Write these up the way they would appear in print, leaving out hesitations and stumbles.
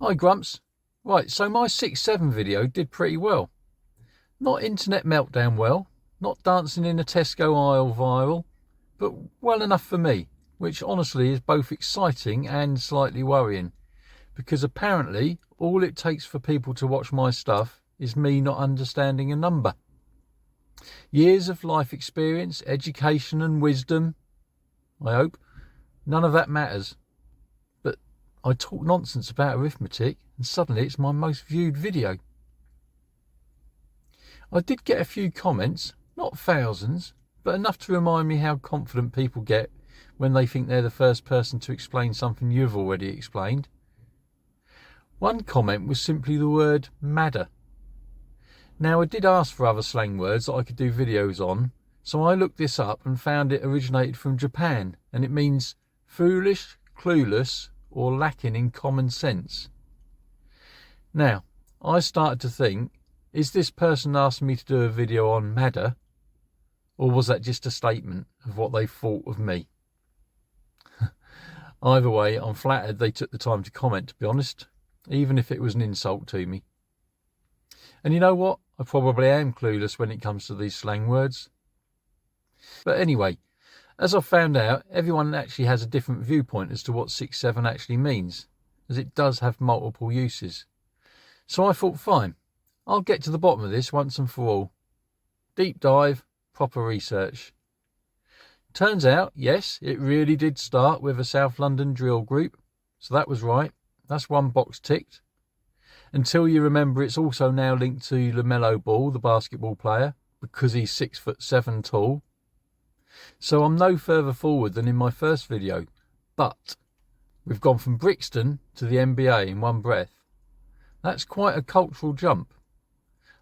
Hi Grumps. Right, so my 6-7 video did pretty well. Not internet meltdown well, not dancing in a Tesco aisle viral, but well enough for me, which honestly is both exciting and slightly worrying, because apparently all it takes for people to watch my stuff is me not understanding a number. Years of life experience, education and wisdom, I hope, none of that matters. But I talk nonsense about arithmetic and suddenly it's my most viewed video. I did get a few comments, not thousands, but enough to remind me how confident people get when they think they're the first person to explain something you've already explained. One comment was simply the word madder. Now, I did ask for other slang words that I could do videos on, so I looked this up and found it originated from Japan, and it means foolish, clueless, or lacking in common sense. Now, I started to think, is this person asking me to do a video on madder, or was that just a statement of what they thought of me? Either way, I'm flattered they took the time to comment, to be honest, even if it was an insult to me. And you know what? I probably am clueless when it comes to these slang words. But anyway, as I've found out, everyone actually has a different viewpoint as to what 6-7 actually means, as it does have multiple uses. So I thought, fine, I'll get to the bottom of this once and for all. Deep dive, proper research. Turns out, yes, it really did start with a South London drill group, so that was right. That's one box ticked. Until you remember it's also now linked to LaMelo Ball, the basketball player, because he's 6'7" tall. So I'm no further forward than in my first video, but we've gone from Brixton to the NBA in one breath. That's quite a cultural jump.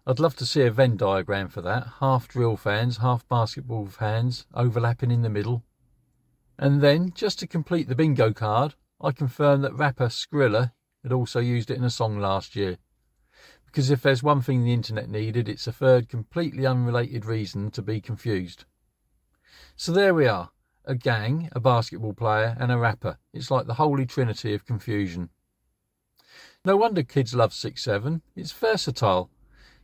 I'd love to see a Venn diagram for that, half drill fans, half basketball fans, overlapping in the middle. And then, just to complete the bingo card, I confirmed that rapper Skrilla had also used it in a song last year. Because if there's one thing the internet needed, it's a third completely unrelated reason to be confused. So there we are, a gang, a basketball player and a rapper. It's like the holy trinity of confusion. No wonder kids love 6-7, it's versatile.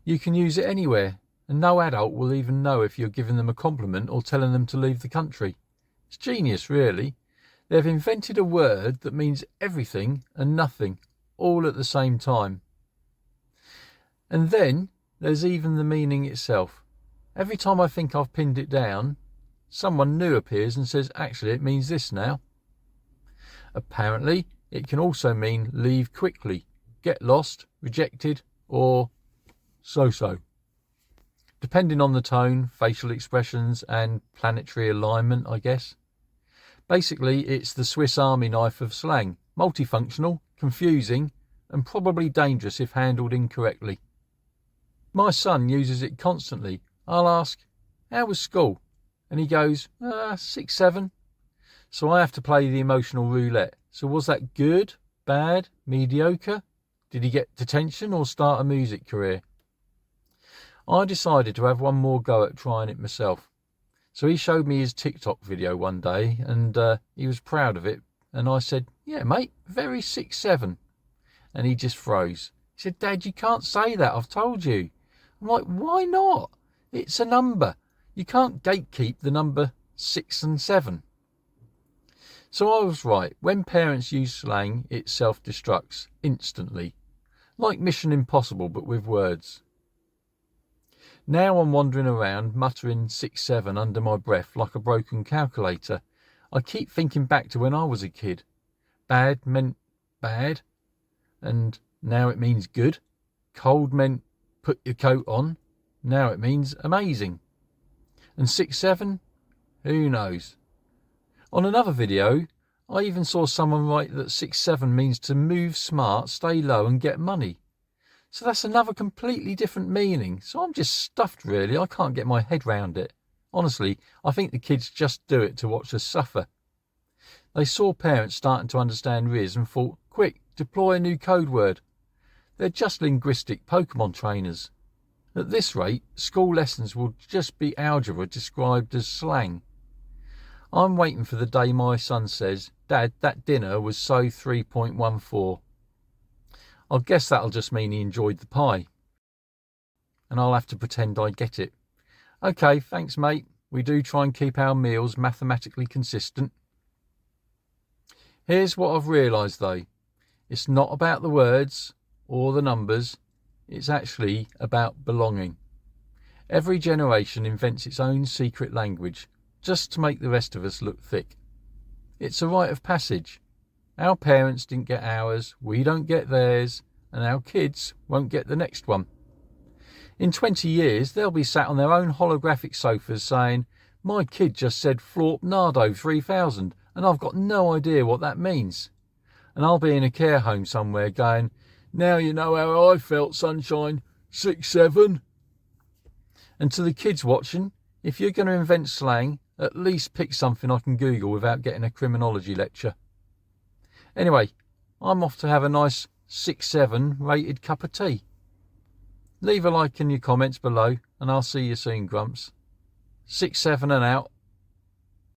You can use it anywhere, and no adult will even know if you're giving them a compliment or telling them to leave the country. It's genius, really. They've invented a word that means everything and nothing, all at the same time. And then there's even the meaning itself. Every time I think I've pinned it down, someone new appears and says, actually, it means this now. Apparently, it can also mean leave quickly, get lost, rejected, or so-so. Depending on the tone, facial expressions, and planetary alignment, I guess. Basically, it's the Swiss Army knife of slang. Multifunctional, confusing, and probably dangerous if handled incorrectly. My son uses it constantly. I'll ask, how was school? And he goes, 6-7. So I have to play the emotional roulette. So was that good, bad, mediocre? Did he get detention or start a music career? I decided to have one more go at trying it myself. So he showed me his TikTok video one day and he was proud of it. And I said, yeah, mate, very 6-7. And he just froze. He said, Dad, you can't say that. I've told you. I'm like, why not? It's a number. You can't gatekeep the number 6 and 7. So I was right. When parents use slang, it self-destructs instantly. Like Mission Impossible, but with words. Now I'm wandering around, muttering 6-7 under my breath like a broken calculator. I keep thinking back to when I was a kid. Bad meant bad, and now it means good. Cold meant put your coat on, now it means amazing. And 6-7? Who knows? On another video, I even saw someone write that 6-7 means to move smart, stay low and get money. So that's another completely different meaning. So I'm just stuffed, really. I can't get my head round it. Honestly, I think the kids just do it to watch us suffer. They saw parents starting to understand Riz and thought, quick, deploy a new code word. They're just linguistic Pokemon trainers. At this rate, school lessons will just be algebra described as slang. I'm waiting for the day my son says, Dad, that dinner was so 3.14. I guess that'll just mean he enjoyed the pie. And I'll have to pretend I get it. Okay, thanks mate. We do try and keep our meals mathematically consistent. Here's what I've realised though. It's not about the words or the numbers. It's actually about belonging. Every generation invents its own secret language just to make the rest of us look thick. It's a rite of passage. Our parents didn't get ours, we don't get theirs, and our kids won't get the next one. In 20 years, they'll be sat on their own holographic sofas saying, my kid just said Florp Nardo 3000 and I've got no idea what that means. And I'll be in a care home somewhere going, now you know how I felt, sunshine, 6'7". And to the kids watching, if you're going to invent slang, at least pick something I can Google without getting a criminology lecture. Anyway, I'm off to have a nice 6-7 rated cup of tea. Leave a like in your comments below and I'll see you soon, Grumps. 6-7 and out.